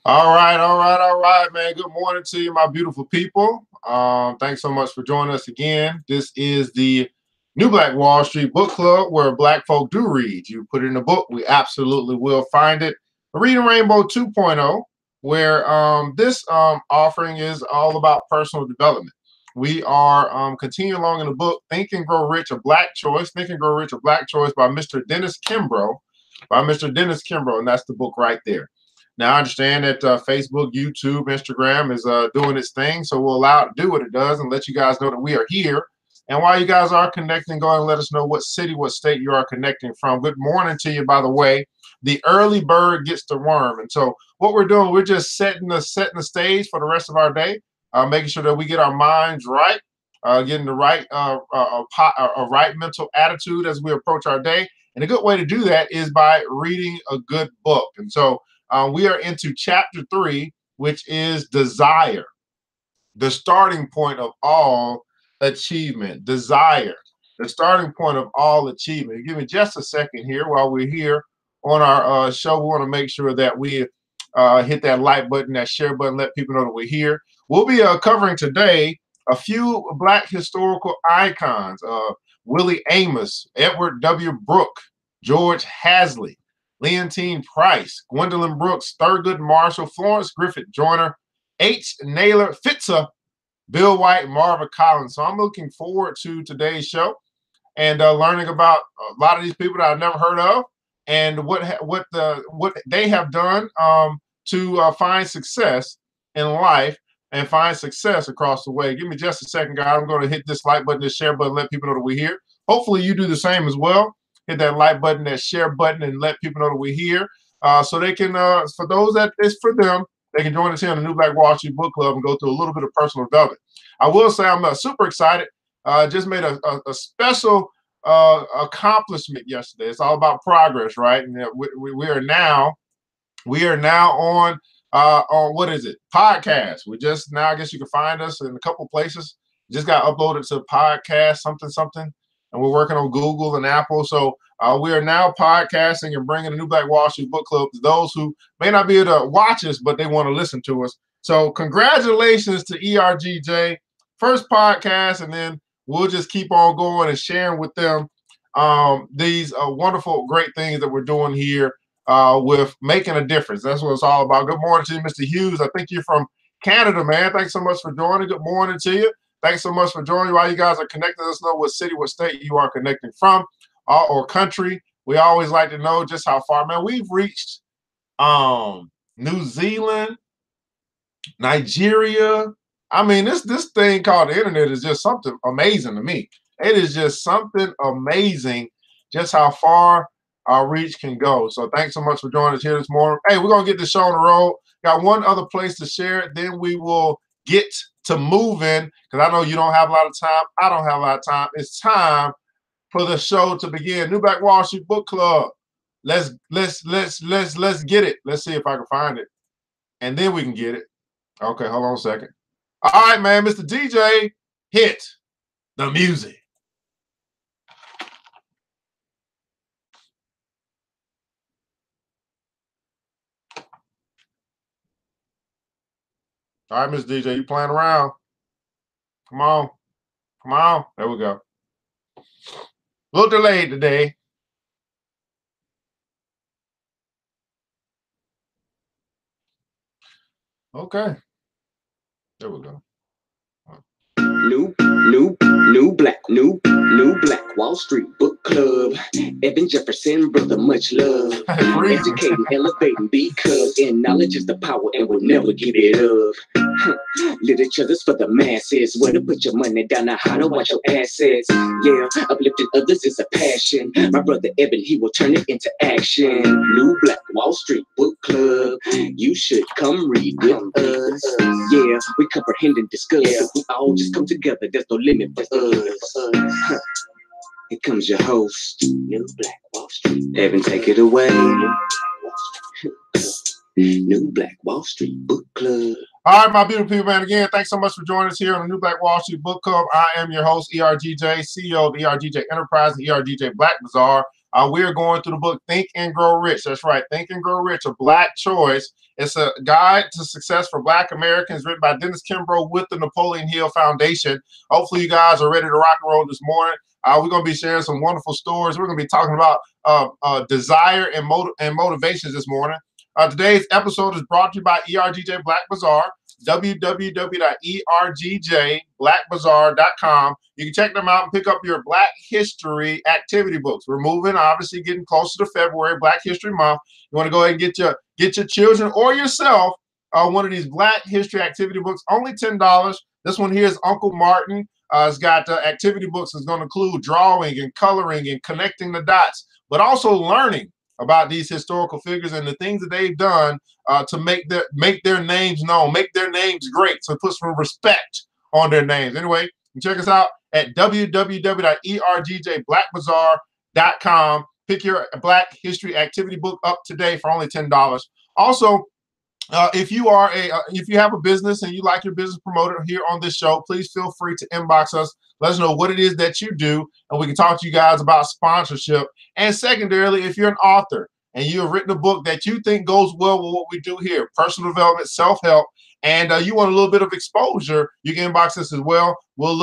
All right, man. Good morning to you, my beautiful people. Thanks so much for joining us again. This is the New Black Wall Street Book Club, where Black folk do read. You put it in a book, we absolutely will find it. Reading Rainbow 2.0, where this offering is all about personal development. We are continuing along in the book, Think and Grow Rich, A Black Choice. Think and Grow Rich, A Black Choice by Mr. Dennis Kimbro. And that's the book right there. Now, I understand that Facebook, YouTube, Instagram is doing its thing, so we'll allow it to do what it does and let you guys know that we are here. And while you guys are connecting, go ahead and let us know what city, what state you are connecting from. Good morning to you, by the way. The early bird gets the worm. And so what we're doing, we're just setting the stage for the rest of our day, making sure that we get our minds right, getting the right, right mental attitude as we approach our day. And a good way to do that is by reading a good book. And so we are into chapter 3, which is desire, the starting point of all achievement. Desire, the starting point of all achievement. Give me just a second here while we're here on our show. We want to make sure that we hit that like button, that share button, let people know that we're here. We'll be covering today a few Black historical icons. Willy Amos, Edward W. Brooke, George Hasley, Leontyne Price, Gwendolyn Brooks, Thurgood Marshall, Florence, Griffith, Joyner, H. Naylor, Fitzhugh, Bill White, Marva Collins. So I'm looking forward to today's show and learning about a lot of these people that I've never heard of and what they have done to find success in life and find success across the way. Give me just a second, guys. I'm going to hit this like button, this share button, let people know that we're here. Hopefully you do the same as well. Hit that like button, that share button, and let people know that we're here. So they can, for those that it's for them, they can join us here on the New Black Wall Street Book Club and go through a little bit of personal development. I will say I'm super excited. Just made a special accomplishment yesterday. It's all about progress, right? And we are now on what is it? Podcast. We just now, I guess you can find us in a couple places. Just got uploaded to podcast something. And we're working on Google and Apple. So we are now podcasting and bringing the New Black Wall Street Book Club to those who may not be able to watch us, but they want to listen to us. So congratulations to ERGJ. First podcast, and then we'll just keep on going and sharing with them these wonderful, great things that we're doing here with making a difference. That's what it's all about. Good morning to you, Mr. Hughes. I think you're from Canada, man. Thanks so much for joining. Good morning to you. Thanks so much for joining. While you guys are connecting, let us know what city, what state you are connecting from or country. We always like to know just how far. Man, we've reached New Zealand, Nigeria. I mean, this thing called the internet is just something amazing to me. It is just something amazing just how far our reach can go. So thanks so much for joining us here this morning. Hey, we're going to get this show on the road. Got one other place to share it. Then we will get to moving, because I know you don't have a lot of time. I don't have a lot of time. It's time for the show to begin. New Black Wall Street Book Club. Let's get it. Let's see if I can find it, and then we can get it. Okay, hold on a second. All right, man, Mr. DJ, hit the music. All right, Mr. DJ, you playing around? Come on. Come on. There we go. A little delayed today. Okay. There we go. New Black Wall Street Book Club. Evan Jefferson, brother, much love. Educating, elevating, because in knowledge is the power and we'll never give it up. Literature's for the masses. Where to put your money down and how to watch your assets. Yeah, uplifting others is a passion. My brother Evan, he will turn it into action. New Black Wall Street Book Club. You should come read with us. Yeah, we comprehend and discuss. If we all just come together, there's no limit for us. Here comes your host, New Black Wall Street. Evan, take it away. New Black Wall Street Book Club. All right, my beautiful people, man. Again, thanks so much for joining us here on the New Black Wall Street Book Club. I am your host, ERGJ, CEO of ERGJ Enterprise and ERGJ Black Bazaar. We are going through the book Think and Grow Rich. That's right, Think and Grow Rich, a Black choice. It's a guide to success for Black Americans, written by Dennis Kimbro with the Napoleon Hill Foundation. Hopefully you guys are ready to rock and roll this morning. We're going to be sharing some wonderful stories. We're going to be talking about desire and motivations this morning. Today's episode is brought to you by ERGJ Black Bazaar, www.ergjblackbazaar.com. You can check them out and pick up your Black History activity books. We're moving, obviously, getting closer to February, Black History Month. You want to go ahead and get your children or yourself one of these Black History activity books, only $10. This one here is Uncle Martin. It's got activity books that's going to include drawing and coloring and connecting the dots, but also learning about these historical figures and the things that they've done to make their names known, make their names great. So put some respect on their names. Anyway, you can check us out at www.ergjblackbazaar.com. Pick your Black History activity book up today for only $10. Also, if you have a business and you like your business promoted here on this show, please feel free to inbox us. Let us know what it is that you do, and we can talk to you guys about sponsorship. And secondarily, if you're an author and you have written a book that you think goes well with what we do here, personal development, self-help, and you want a little bit of exposure, you can inbox us as well. We'll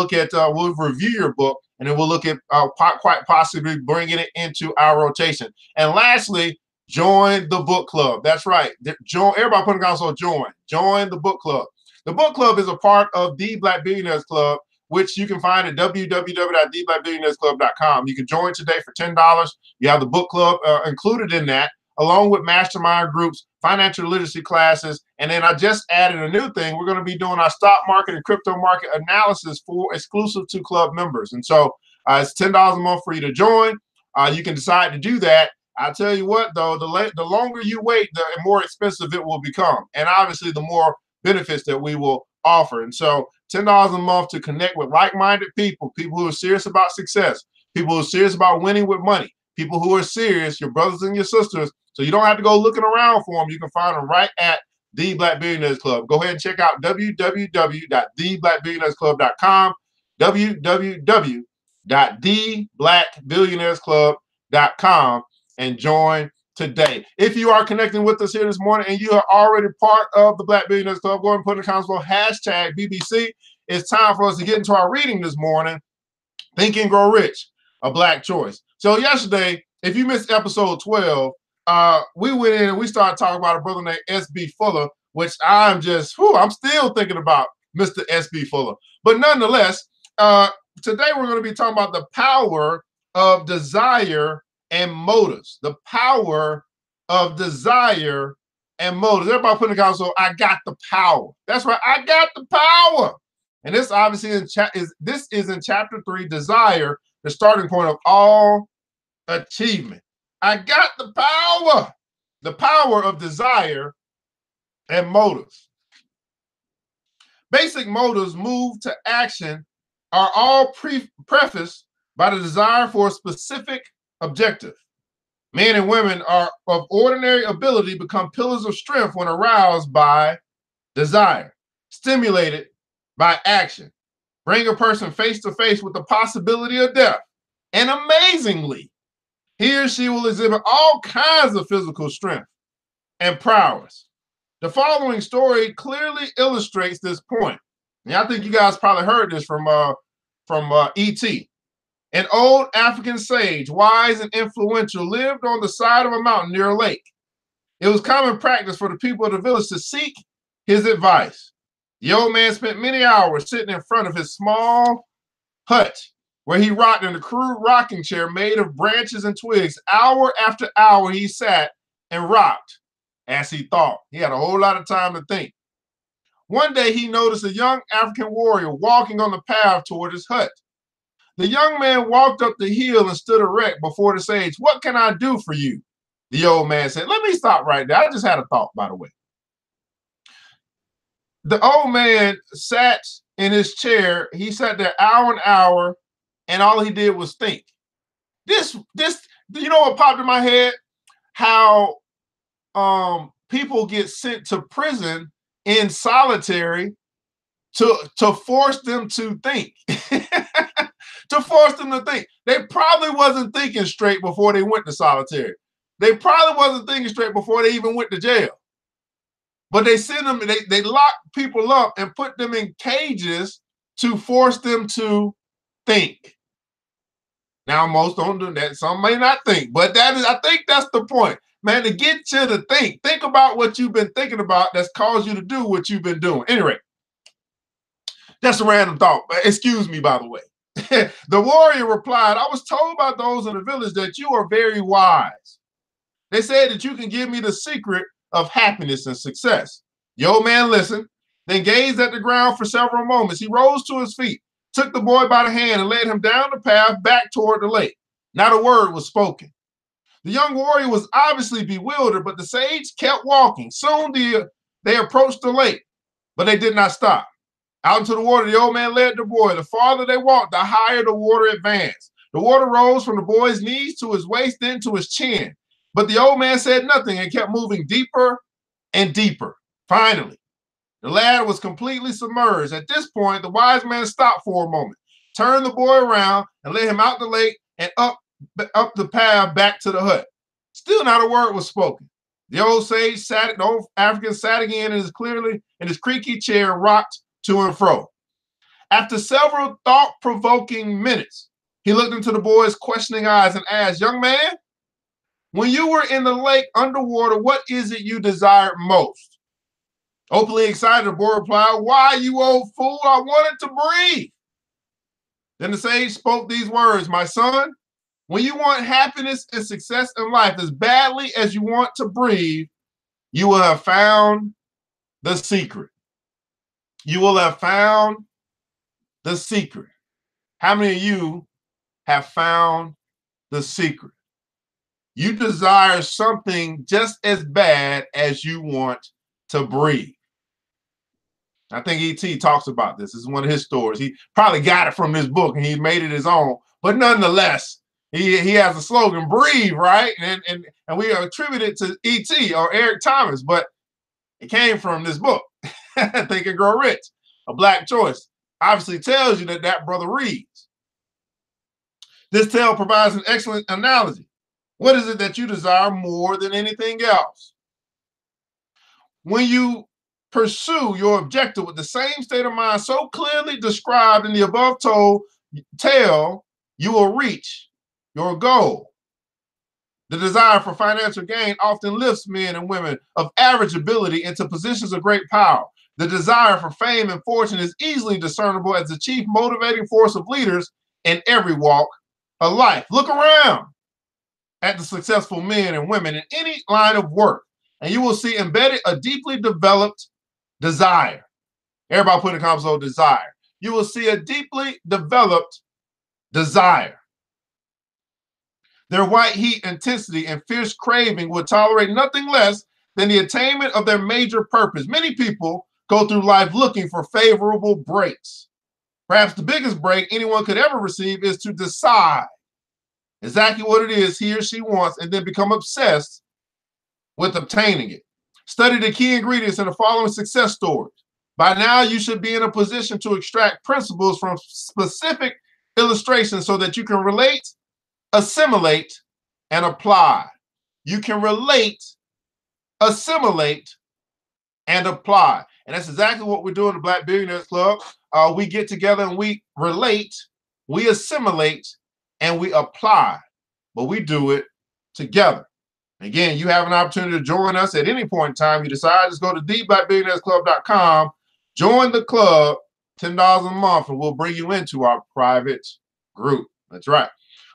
review your book, and then we'll look at quite possibly bringing it into our rotation. And lastly, join the book club. That's right. Everybody put in the console, join the book club. The book club is a part of the Black Billionaires Club, which you can find at www.theblackbillionairesclub.com. You can join today for $10. You have the book club included in that, along with mastermind groups, financial literacy classes, and then I just added a new thing. We're going to be doing our stock market and crypto market analysis for exclusive to club members. And so it's $10 a month for you to join. You can decide to do that. I tell you what, though, the longer you wait, the more expensive it will become, and obviously the more benefits that we will offer. And so $10 a month to connect with like-minded people who are serious about success, people who are serious about winning with money, people who are serious, your brothers and your sisters, so you don't have to go looking around for them. You can find them right at the Black Billionaires Club. Go ahead and check out www.theblackbillionairesclub.com, www.theblackbillionairesclub.com, and join today. If you are connecting with us here this morning and you are already part of the Black Billionaires Club, go ahead and put in the comments below #BBC. It's time for us to get into our reading this morning, Think and Grow Rich, a Black choice. So yesterday, if you missed episode 12, we went in and we started talking about a brother named S.B. Fuller, which I'm still thinking about Mr. S.B. Fuller. But nonetheless, today we're going to be talking about the power of desire and motives. The power of desire and motives. Everybody put in the comments, so I got the power. That's right, I got the power. And this obviously is in chapter 3, desire, the starting point of all achievement. I got the power of desire and motives. Basic motives move to action are all prefaced by the desire for a specific objective. Men and women are of ordinary ability become pillars of strength when aroused by desire, stimulated by action, bring a person face to face with the possibility of death, and amazingly, he or she will exhibit all kinds of physical strength and prowess. The following story clearly illustrates this point. And I think you guys probably heard this from E.T. An old African sage, wise and influential, lived on the side of a mountain near a lake. It was common practice for the people of the village to seek his advice. The old man spent many hours sitting in front of his small hut, where he rocked in a crude rocking chair made of branches and twigs. Hour after hour, he sat and rocked as he thought. He had a whole lot of time to think. One day, he noticed a young African warrior walking on the path toward his hut. The young man walked up the hill and stood erect before the sage. "What can I do for you?" The old man said. Let me stop right there. I just had a thought, by the way. The old man sat in his chair. He sat there hour and hour, and all he did was think. This, you know what popped in my head? How people get sent to prison in solitary to force them to think. to force them to think. They probably wasn't thinking straight before they went to solitary. They probably wasn't thinking straight before they even went to jail. But they send them, they lock people up and put them in cages to force them to think. Now, most don't do that. Some may not think, but that is, I think that's the point. Man, to get you to think. Think about what you've been thinking about that's caused you to do what you've been doing. Anyway, that's a random thought. Excuse me, by the way. The warrior replied, I was told by those in the village that you are very wise. They said that you can give me the secret of happiness and success. The old man listened, then gazed at the ground for several moments. He rose to his feet, took the boy by the hand, and led him down the path back toward the lake. Not a word was spoken. The young warrior was obviously bewildered, but the sage kept walking. Soon they approached the lake, but they did not stop. Out into the water, the old man led the boy. The farther they walked, the higher the water advanced. The water rose from the boy's knees to his waist, then to his chin. But the old man said nothing and kept moving deeper and deeper. Finally, the lad was completely submerged. At this point, the wise man stopped for a moment, turned the boy around, and led him out the lake and up the path back to the hut. Still not a word was spoken. The old sage the old African sat again in his creaky chair and rocked to and fro. After several thought-provoking minutes, he looked into the boy's questioning eyes and asked, young man, when you were in the lake underwater, what is it you desired most? Openly excited, the boy replied, why, you old fool, I wanted to breathe. Then the sage spoke these words, my son, when you want happiness and success in life as badly as you want to breathe, you will have found the secret. You will have found the secret. How many of you have found the secret? You desire something just as bad as you want to breathe. I think E.T. talks about this. This is one of his stories. He probably got it from this book and he made it his own. But nonetheless, he has a slogan, breathe, right? And we attribute it to E.T. or Eric Thomas, but it came from this book, Think and Grow Rich, A Black Choice. Obviously tells you that brother reads. This tale provides an excellent analogy. What is it that you desire more than anything else? When you pursue your objective with the same state of mind so clearly described in the above tale, you will reach your goal. The desire for financial gain often lifts men and women of average ability into positions of great power. The desire for fame and fortune is easily discernible as the chief motivating force of leaders in every walk of life. Look around at the successful men and women in any line of work, and you will see embedded a deeply developed desire. Everybody put in the comments, desire. You will see a deeply developed desire. Their white heat intensity and fierce craving would tolerate nothing less than the attainment of their major purpose. Many people go through life looking for favorable breaks. Perhaps the biggest break anyone could ever receive is to decide exactly what it is he or she wants and then become obsessed with obtaining it. Study the key ingredients in the following success stories. By now, you should be in a position to extract principles from specific illustrations so that you can relate, assimilate, and apply. You can relate, assimilate, and apply. And that's exactly what we do in the Black Billionaires Club. We get together and we relate, we assimilate, and we apply. But we do it together. Again, you have an opportunity to join us at any point in time. You decide, just go to theblackbillionairesclub.com, join the club, $10 a month, and we'll bring you into our private group. That's right.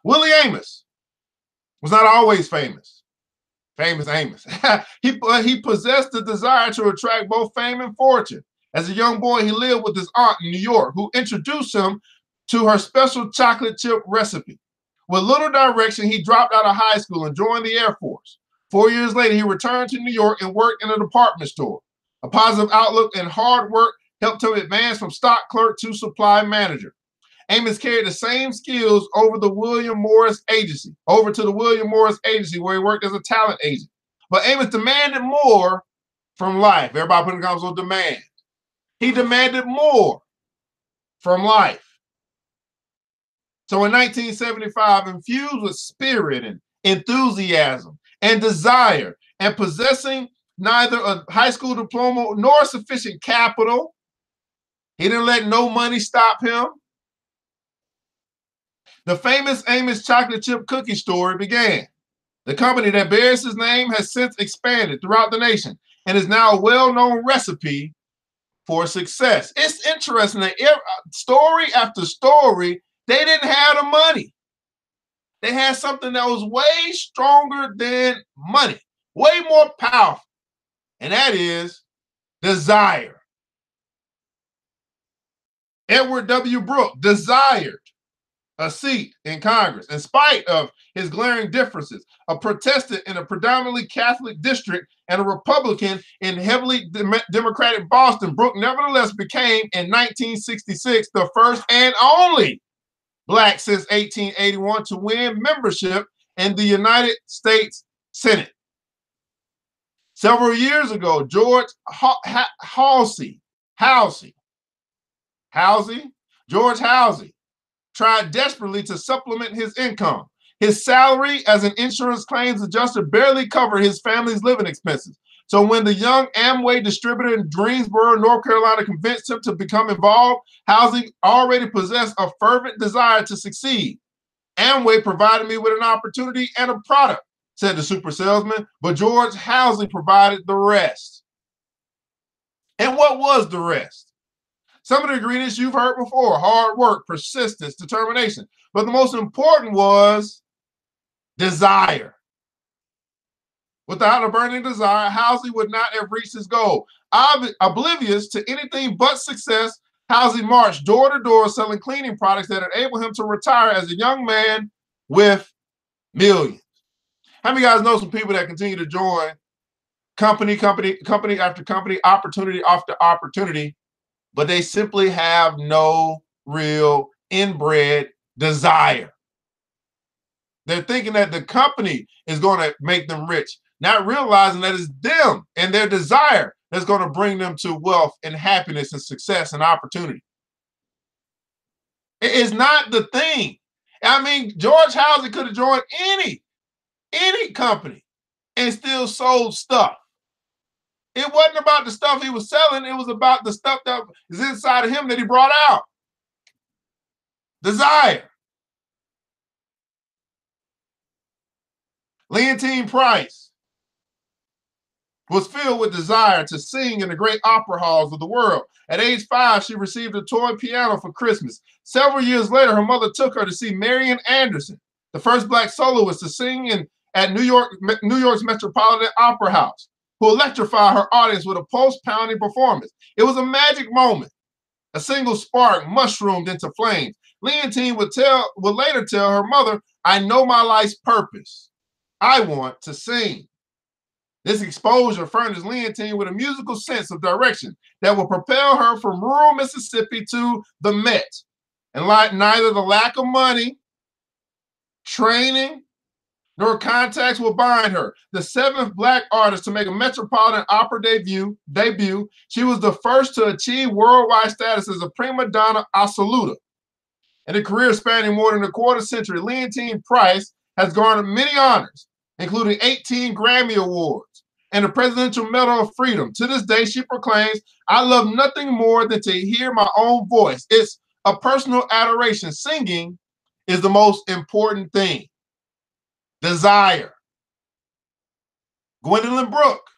Willy Amos was not always famous. Famous Amos. He possessed the desire to attract both fame and fortune. As a young boy, he lived with his aunt in New York, who introduced him to her special chocolate chip recipe. With little direction, he dropped out of high school and joined the Air Force. 4 years later, he returned to New York and worked in a department store. A positive outlook and hard work helped him advance from stock clerk to supply manager. Amos carried the same skills over to the William Morris Agency, where he worked as a talent agent. But Amos demanded more from life. Everybody put in the comments on demand. He demanded more from life. So in 1975, infused with spirit and enthusiasm and desire, and possessing neither a high school diploma nor sufficient capital, he didn't let no money stop him. The famous Amos chocolate chip cookie story began. The company that bears his name has since expanded throughout the nation and is now a well-known recipe for success. It's interesting that story after story, they didn't have the money. They had something that was way stronger than money, way more powerful, and that is desire. Edward W. Brooke desired a seat in Congress in spite of his glaring differences. A Protestant in a predominantly Catholic district and a Republican in heavily Democratic Boston, Brooke nevertheless became, in 1966, the first and only Black since 1881 to win membership in the United States Senate. Several years ago, George Hasley tried desperately to supplement his income. His salary as an insurance claims adjuster barely covered his family's living expenses. So when the young Amway distributor in Greensboro, North Carolina, convinced him to become involved, Hasley already possessed a fervent desire to succeed. Amway provided me with an opportunity and a product, said the super salesman, but George Hasley provided the rest. And what was the rest? Some of the ingredients you've heard before: hard work, persistence, determination. But the most important was desire. Without a burning desire, Hasley would not have reached his goal. Oblivious to anything but success, Hasley marched door to door selling cleaning products that enabled him to retire as a young man with millions. How many of you guys know some people that continue to join company after company, opportunity after opportunity, but they simply have no real inbred desire? They're thinking that the company is going to make them rich, not realizing that it's them and their desire that's going to bring them to wealth and happiness and success and opportunity. It is not the thing. I mean, George Hasley could have joined any company and still sold stuff. It wasn't about the stuff he was selling. It was about the stuff that is inside of him that he brought out. Desire. Leontyne Price was filled with desire to sing in the great opera halls of the world. At age 5, she received a toy piano for Christmas. Several years later, her mother took her to see Marian Anderson, the first Black soloist to sing at New York's Metropolitan Opera House, who electrified her audience with a pulse-pounding performance. It was a magic moment. A single spark mushroomed into flames. Leontyne would later tell her mother, "I know my life's purpose. I want to sing." This exposure furnished Leontyne with a musical sense of direction that would propel her from rural Mississippi to the Met. And like neither the lack of money, training, nor contacts will bind her. The 7th Black artist to make a Metropolitan Opera debut, she was the first to achieve worldwide status as a prima donna assoluta. In a career spanning more than a quarter century, Leontyne Price has garnered many honors, including 18 Grammy Awards and the Presidential Medal of Freedom. To this day, she proclaims, "I love nothing more than to hear my own voice. It's a personal adoration. Singing is the most important thing." Desire. Gwendolyn Brooke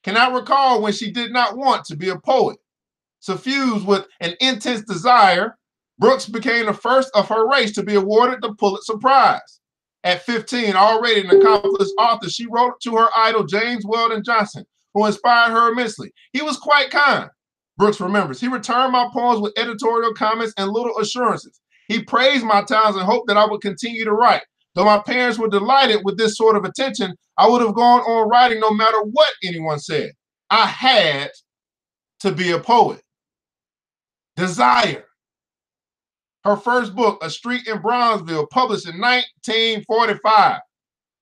cannot recall when she did not want to be a poet. Suffused with an intense desire, Brooks became the first of her race to be awarded the Pulitzer Prize. At 15, already an accomplished author, she wrote to her idol, James Weldon Johnson, who inspired her immensely. "He was quite kind," Brooks remembers. "He returned my poems with editorial comments and little assurances. He praised my talents and hoped that I would continue to write. Though my parents were delighted with this sort of attention, I would have gone on writing no matter what anyone said. I had to be a poet." Desire. Her first book, A Street in Bronzeville, published in 1945,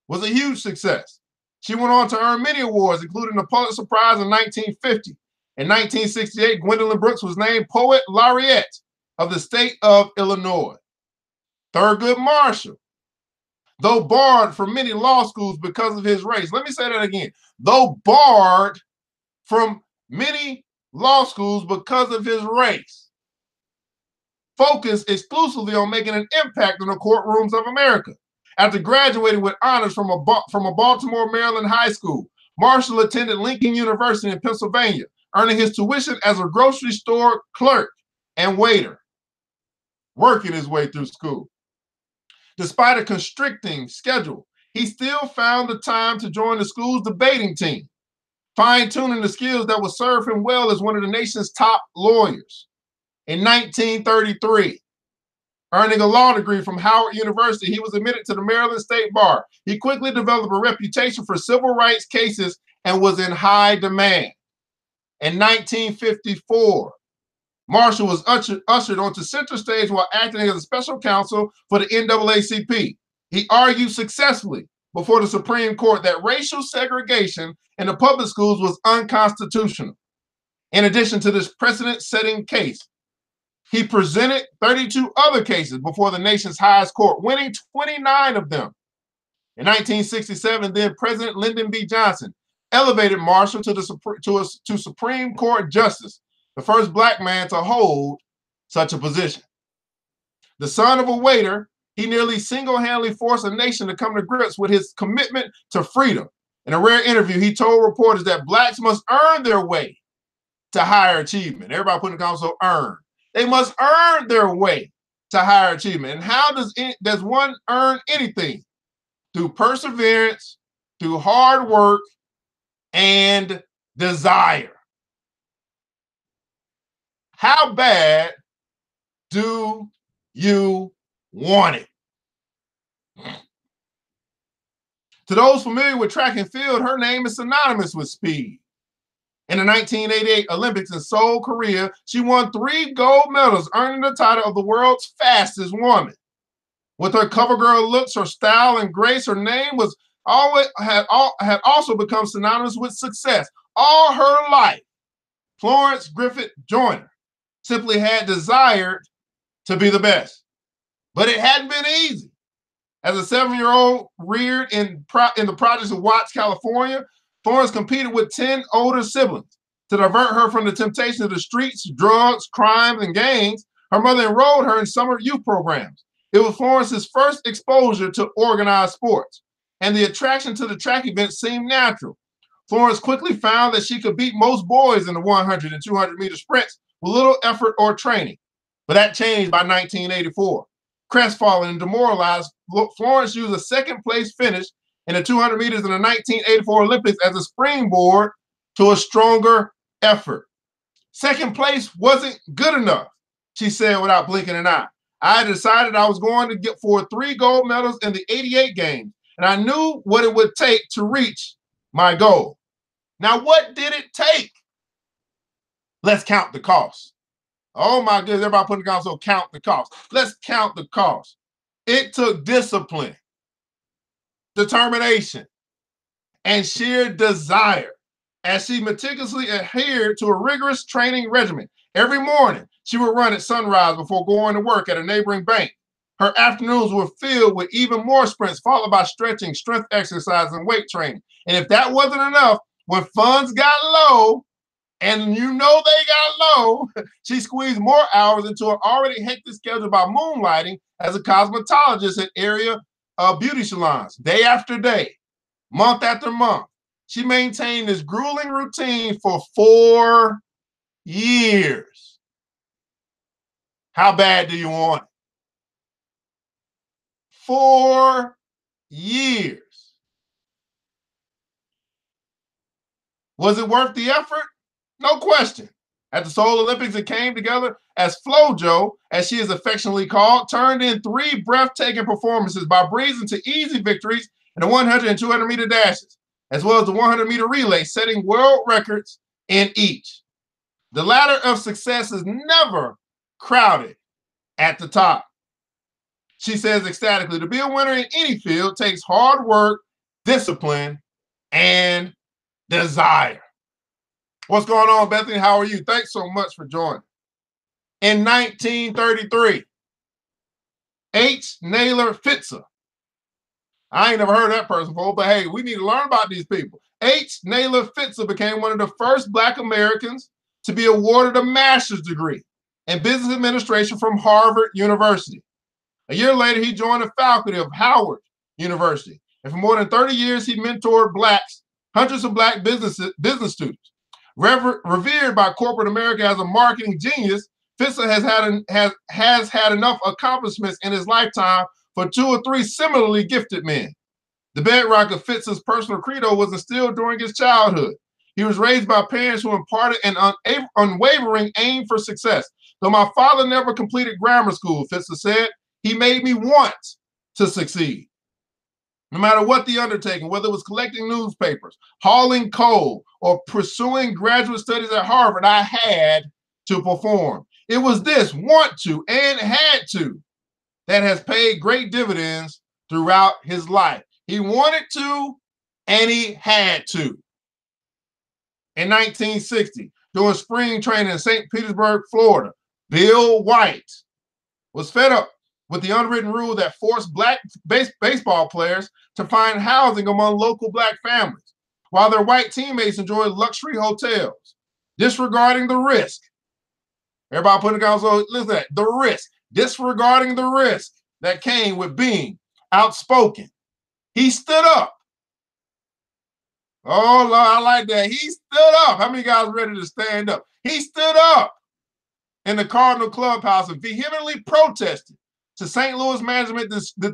was a huge success. She went on to earn many awards, including the Pulitzer Prize in 1950. In 1968, Gwendolyn Brooks was named Poet Laureate of the state of Illinois. Thurgood Marshall, though barred from many law schools because of his race. Let me say that again. Though barred from many law schools because of his race, focused exclusively on making an impact in the courtrooms of America. After graduating with honors from a Baltimore, Maryland high school, Marshall attended Lincoln University in Pennsylvania, earning his tuition as a grocery store clerk and waiter, working his way through school. Despite a constricting schedule, he still found the time to join the school's debating team, fine-tuning the skills that would serve him well as one of the nation's top lawyers. In 1933, earning a law degree from Howard University, he was admitted to the Maryland State Bar. He quickly developed a reputation for civil rights cases and was in high demand. In 1954, Marshall was ushered onto center stage while acting as a special counsel for the NAACP. He argued successfully before the Supreme Court that racial segregation in the public schools was unconstitutional. In addition to this precedent-setting case, he presented 32 other cases before the nation's highest court, winning 29 of them. In 1967, then President Lyndon B. Johnson elevated Marshall to Supreme Court Justice, the first Black man to hold such a position. The son of a waiter, he nearly single-handedly forced a nation to come to grips with his commitment to freedom. In a rare interview, he told reporters that Blacks must earn their way to higher achievement. Everybody put in the comments, so earn. They must earn their way to higher achievement. And how does one earn anything? Through perseverance, through hard work, and desire. How bad do you want it? To those familiar with track and field, her name is synonymous with speed. In the 1988 Olympics in Seoul, Korea, she won 3 gold medals, earning the title of the world's fastest woman. With her cover girl looks, her style, and grace, her name had also become synonymous with success. All her life, Florence Griffith Joyner simply had desired to be the best. But it hadn't been easy. As a 7-year-old reared in the projects of Watts, California, Florence competed with 10 older siblings. To divert her from the temptation of the streets, drugs, crimes, and gangs, her mother enrolled her in summer youth programs. It was Florence's first exposure to organized sports, and the attraction to the track event seemed natural. Florence quickly found that she could beat most boys in the 100 and 200-meter sprints with little effort or training. But that changed by 1984. Crestfallen and demoralized, Florence used a second-place finish in the 200 meters in the 1984 Olympics as a springboard to a stronger effort. Second place wasn't good enough, she said without blinking an eye. I decided I was going to get for 3 gold medals in the 88 games, and I knew what it would take to reach my goal. Now, what did it take? Let's count the cost. Oh my goodness, everybody put the cost, so count the cost. Let's count the cost. It took discipline, determination, and sheer desire as she meticulously adhered to a rigorous training regimen. Every morning, she would run at sunrise before going to work at a neighboring bank. Her afternoons were filled with even more sprints, followed by stretching, strength exercise, and weight training. And if that wasn't enough, when funds got low, and you know they got low, she squeezed more hours into an already hectic schedule by moonlighting as a cosmetologist at area beauty salons. Day after day, month after month, she maintained this grueling routine for 4 years. How bad do you want it? 4 years. Was it worth the effort? No question. At the Seoul Olympics, it came together as FloJo, as she is affectionately called, turned in 3 breathtaking performances by breezing to easy victories in the 100 and 200 meter dashes, as well as the 100 meter relay, setting world records in each. The ladder of success is never crowded at the top. She says ecstatically, to be a winner in any field takes hard work, discipline, and desire. What's going on, Bethany? How are you? Thanks so much for joining. In 1933, H. Naylor Fitzhugh. I ain't never heard of that person before, but hey, we need to learn about these people. H. Naylor Fitzhugh became one of the first Black Americans to be awarded a master's degree in business administration from Harvard University. A year later, he joined the faculty of Howard University. And for more than 30 years, he mentored hundreds of Black business students. Revered by corporate America as a marketing genius, Fitzhugh has had enough accomplishments in his lifetime for 2 or 3 similarly gifted men. The bedrock of Fitzhugh's personal credo was instilled during his childhood. He was raised by parents who imparted an unwavering aim for success. Though my father never completed grammar school, Fitzhugh said, he made me want to succeed. No matter what the undertaking, whether it was collecting newspapers, hauling coal, or pursuing graduate studies at Harvard, I had to perform. It was this want to and had to that has paid great dividends throughout his life. He wanted to and he had to. In 1960, during spring training in St. Petersburg, Florida, Bill White was fed up with the unwritten rule that forced Black baseball players to find housing among local Black families, while their white teammates enjoyed luxury hotels, disregarding the risk. Everybody put it down, so listen to that, the risk, disregarding the risk that came with being outspoken. He stood up. Oh, Lord, I like that. He stood up. How many guys ready to stand up? He stood up in the Cardinal clubhouse and vehemently protested to St. Louis management the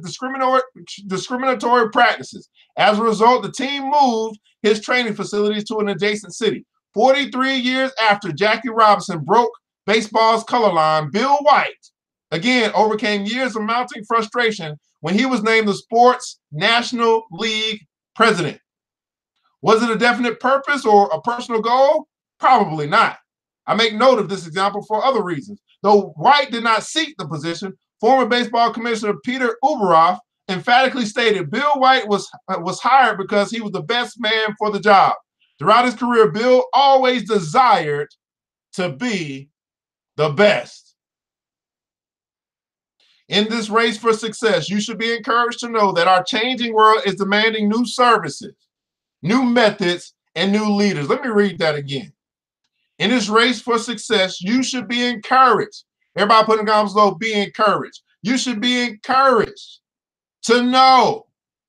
discriminatory practices. As a result, the team moved his training facilities to an adjacent city. 43 years after Jackie Robinson broke baseball's color line, Bill White again overcame years of mounting frustration when he was named the Sports National League president. Was it a definite purpose or a personal goal? Probably not. I make note of this example for other reasons. Though White did not seek the position, former baseball commissioner Peter Uberoff emphatically stated Bill White was hired because he was the best man for the job. Throughout his career, Bill always desired to be the best. In this race for success, you should be encouraged to know that our changing world is demanding new services, new methods, and new leaders. Let me read that again. In this race for success, you should be encouraged. Everybody put in the comments below, be encouraged. You should be encouraged to know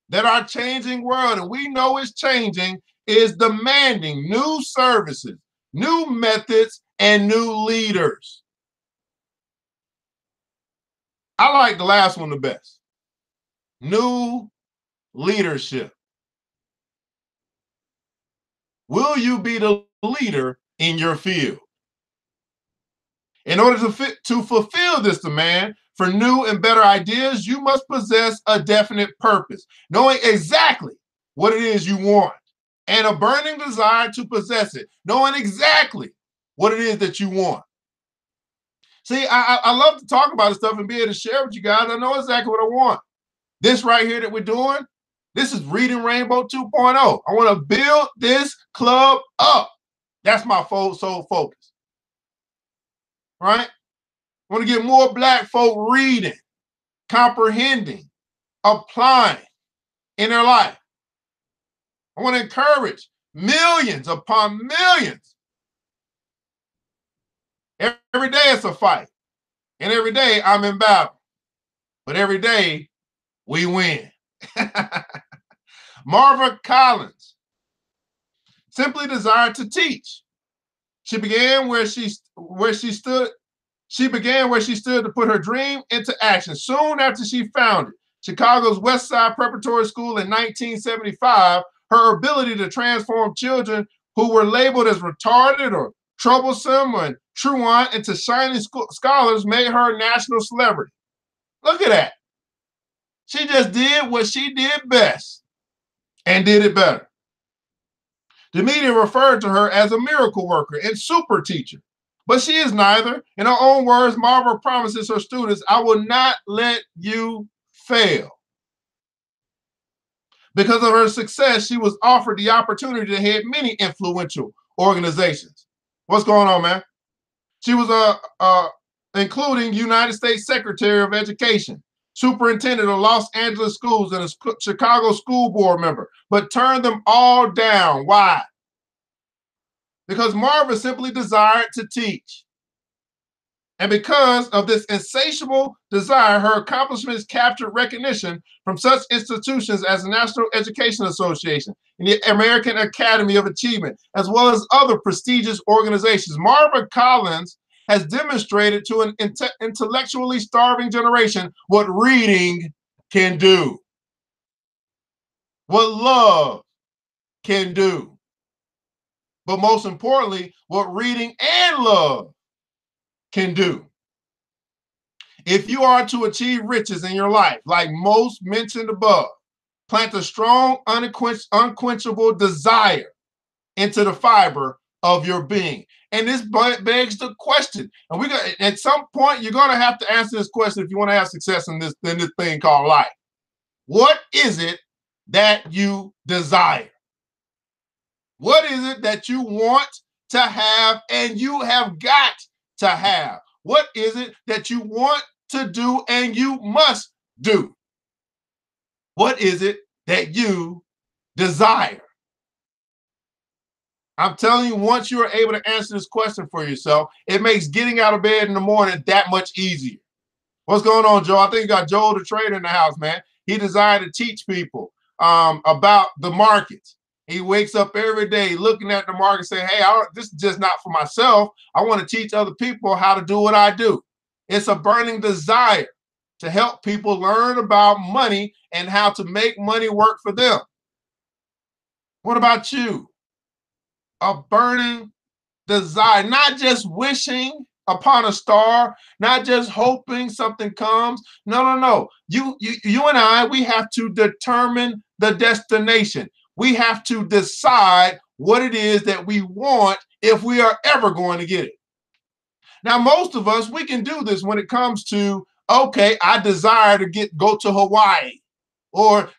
that our changing world, and we know it's changing, is demanding new services, new methods, and new leaders. I like the last one the best. New leadership. Will you be the leader in your field? In order to fulfill this demand for new and better ideas, you must possess a definite purpose, knowing exactly what it is you want, and a burning desire to possess it, knowing exactly what it is that you want. See, I love to talk about this stuff and be able to share with you guys. I know exactly what I want. This right here that we're doing, this is Reading Rainbow 2.0. I want to build this club up. That's my sole focus. Right? I want to get more Black folk reading, comprehending, applying in their life. I want to encourage millions upon millions. Every day it's a fight. And every day I'm in battle. But every day we win. Marva Collins simply desired to teach. She began where she stood to put her dream into action. Soon after she founded Chicago's West Side Preparatory School in 1975, her ability to transform children who were labeled as retarded or troublesome and truant into shining scholars made her a national celebrity. Look at that. She just did what she did best and did it better. The media referred to her as a miracle worker and super teacher, but she is neither. In her own words, Marva promises her students, I will not let you fail. Because of her success, she was offered the opportunity to head many influential organizations. What's going on, man? She was including United States Secretary of Education, superintendent of Los Angeles schools and a Chicago school board member, but turned them all down. Why? Because Marva simply desired to teach. And because of this insatiable desire, her accomplishments captured recognition from such institutions as the National Education Association and the American Academy of Achievement, as well as other prestigious organizations. Marva Collins has demonstrated to an intellectually starving generation what reading can do, what love can do, but most importantly, what reading and love can do. If you are to achieve riches in your life, like most mentioned above, plant a strong, unquenchable desire into the fiber of your being. And this begs the question, and we got at some point you're going to have to answer this question if you want to have success in this thing called life. What is it that you desire? What is it that you want to have and you have got to have? What is it that you want to do and you must do? What is it that you desire? I'm telling you, once you are able to answer this question for yourself, it makes getting out of bed in the morning that much easier. What's going on, Joe? I think you got Joel the trader in the house, man. He desired to teach people about the markets. He wakes up every day looking at the market saying, hey, this is just not for myself. I want to teach other people how to do what I do. It's a burning desire to help people learn about money and how to make money work for them. What about you? A burning desire, not just wishing upon a star, not just hoping something comes. No. You and I, we have to determine the destination. We have to decide what it is that we want if we are ever going to get it. Now, most of us, we can do this when it comes to, okay, I desire to go to Hawaii or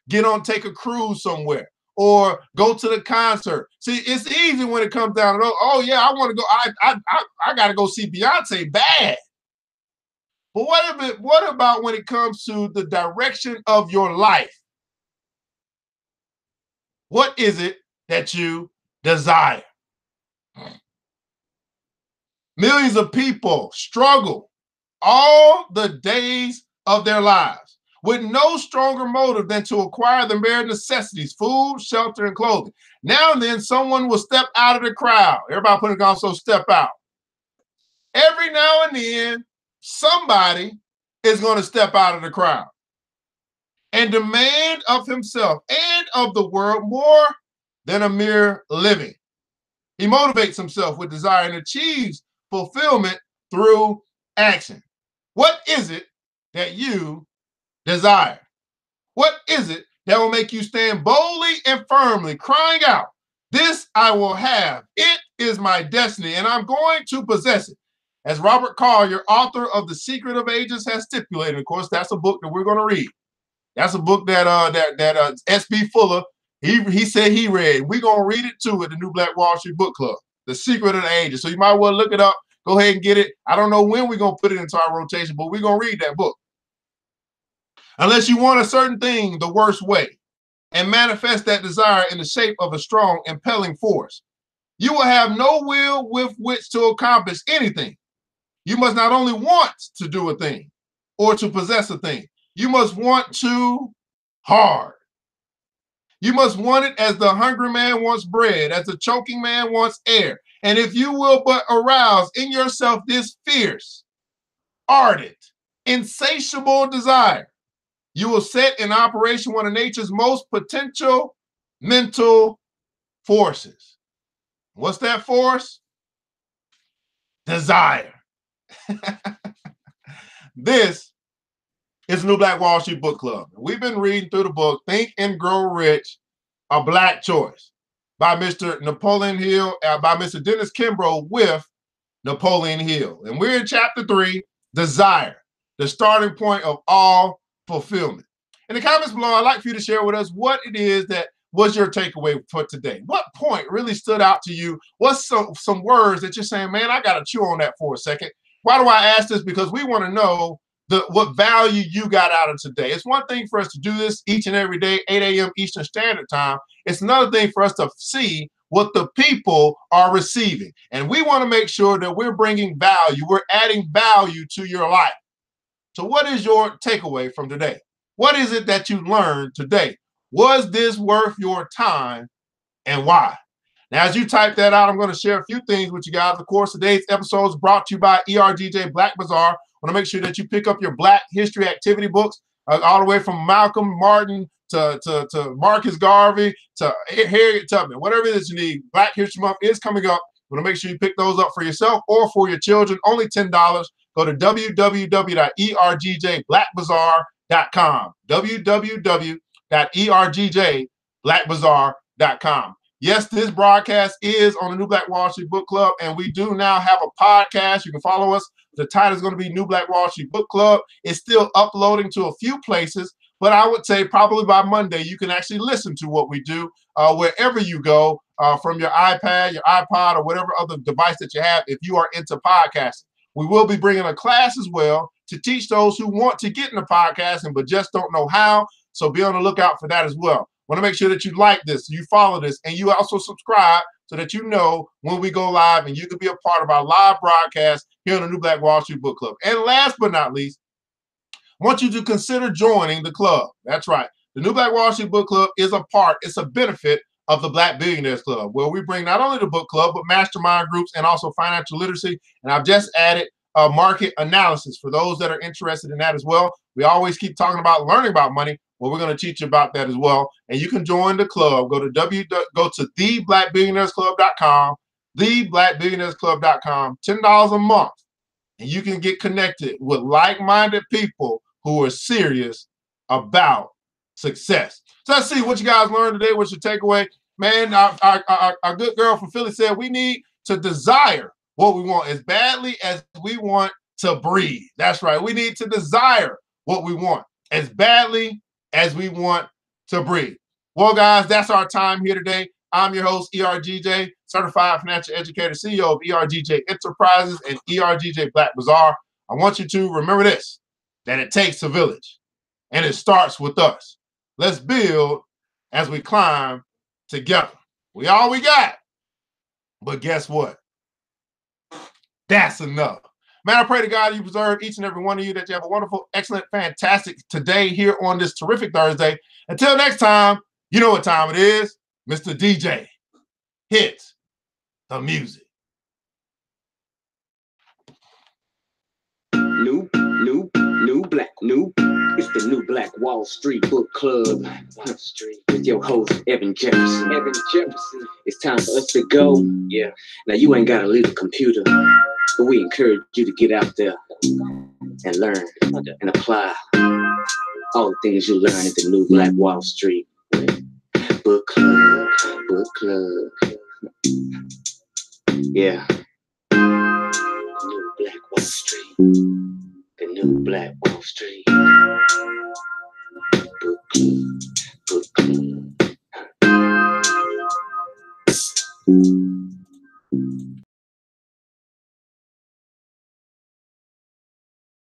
take a cruise somewhere or go to the concert. See, it's easy when it comes down to, oh yeah, I want to go, I got to go see Beyonce bad. But what about when it comes to the direction of your life? What is it that you desire? Millions of people struggle all the days of their lives with no stronger motive than to acquire the bare necessities, food, shelter, and clothing. Now and then, someone will step out of the crowd. Everybody put it on, so step out. Every now and then, somebody is going to step out of the crowd and demand of himself and of the world more than a mere living. He motivates himself with desire and achieves fulfillment through action. What is it that you desire? What is it that will make you stand boldly and firmly, crying out, this I will have. It is my destiny, and I'm going to possess it. As Robert Collier, author of The Secret of Ages, has stipulated. Of course, that's a book that we're going to read. That's a book that S.B. Fuller, he said he read. We're going to read it too at the New Black Wall Street Book Club, The Secret of the Ages. So you might well look it up. Go ahead and get it. I don't know when we're going to put it into our rotation, but we're going to read that book. Unless you want a certain thing the worst way and manifest that desire in the shape of a strong, impelling force, you will have no will with which to accomplish anything. You must not only want to do a thing or to possess a thing, you must want to hard. You must want it as the hungry man wants bread, as the choking man wants air. And if you will but arouse in yourself this fierce, ardent, insatiable desire, you will set in operation one of nature's most potential mental forces. What's that force? Desire. This is New Black Wall Street Book Club. We've been reading through the book Think and Grow Rich, A Black Choice by Mr. Napoleon Hill, by Mr. Dennis Kimbro with Napoleon Hill. And we're in chapter 3, Desire, the starting point of all fulfillment. In the comments below, I'd like for you to share with us what it is that was your takeaway for today. What point really stood out to you? What's some words that you're saying, man, I got to chew on that for a second? Why do I ask this? Because we want to know what value you got out of today. It's one thing for us to do this each and every day, 8 a.m. Eastern Standard Time. It's another thing for us to see what the people are receiving. And we want to make sure that we're bringing value. We're adding value to your life. So what is your takeaway from today? What is it that you learned today? Was this worth your time and why? Now, as you type that out, I'm going to share a few things with you guys. Of course, today's episode is brought to you by ERGJ Black Bazaar. I want to make sure that you pick up your Black History activity books, all the way from Malcolm Martin to Marcus Garvey to Harriet Tubman. Whatever it is you need, Black History Month is coming up. I want to make sure you pick those up for yourself or for your children. Only $10. Go to www.ergjblackbazaar.com. www.ergjblackbazaar.com. Yes, this broadcast is on the New Black Wall Street Book Club, and we do now have a podcast. You can follow us. The title is going to be New Black Wall Street Book Club. It's still uploading to a few places, but I would say probably by Monday you can actually listen to what we do wherever you go, from your iPad, your iPod, or whatever other device that you have if you are into podcasting. We will be bringing a class as well to teach those who want to get into podcasting but just don't know how, so be on the lookout for that as well. Want to make sure that you like this, you follow this, and you also subscribe so that you know when we go live and you can be a part of our live broadcast here on the New Black Wall Street Book Club. And last but not least, I want you to consider joining the club. That's right. The New Black Wall Street Book Club is it's a benefit of the Black Billionaires Club, where we bring not only the book club, but mastermind groups and also financial literacy. And I've just added market analysis for those that are interested in that as well. We always keep talking about learning about money. Well, we're going to teach you about that as well. And you can join the club. Go to theblackbillionairesclub.com, theblackbillionairesclub.com, $10 a month. And you can get connected with like-minded people who are serious about success. So let's see what you guys learned today. What's your takeaway? Man, our good girl from Philly said we need to desire what we want as badly as we want to breathe. That's right. We need to desire what we want as badly as we want to breathe. Well, guys, that's our time here today. I'm your host, ERGJ, Certified Financial Educator, CEO of ERGJ Enterprises and ERGJ Black Bazaar. I want you to remember this, that it takes a village, and it starts with us. Let's build as we climb together. We all we got. But guess what? That's enough. Man, I pray to God you preserve each and every one of you, that you have a wonderful, excellent, fantastic today here on this terrific Thursday. Until next time, you know what time it is. Mr. DJ hits the music. It's the New Black Wall Street Book Club. With your host, Evan Jefferson. It's time for us to go. Yeah. Now, you ain't got to leave the computer, but we encourage you to get out there and learn and apply all the things you learn at the New Black Wall Street Book Club. Yeah. New Black Wall Street. The New Black Wall Street Book Club.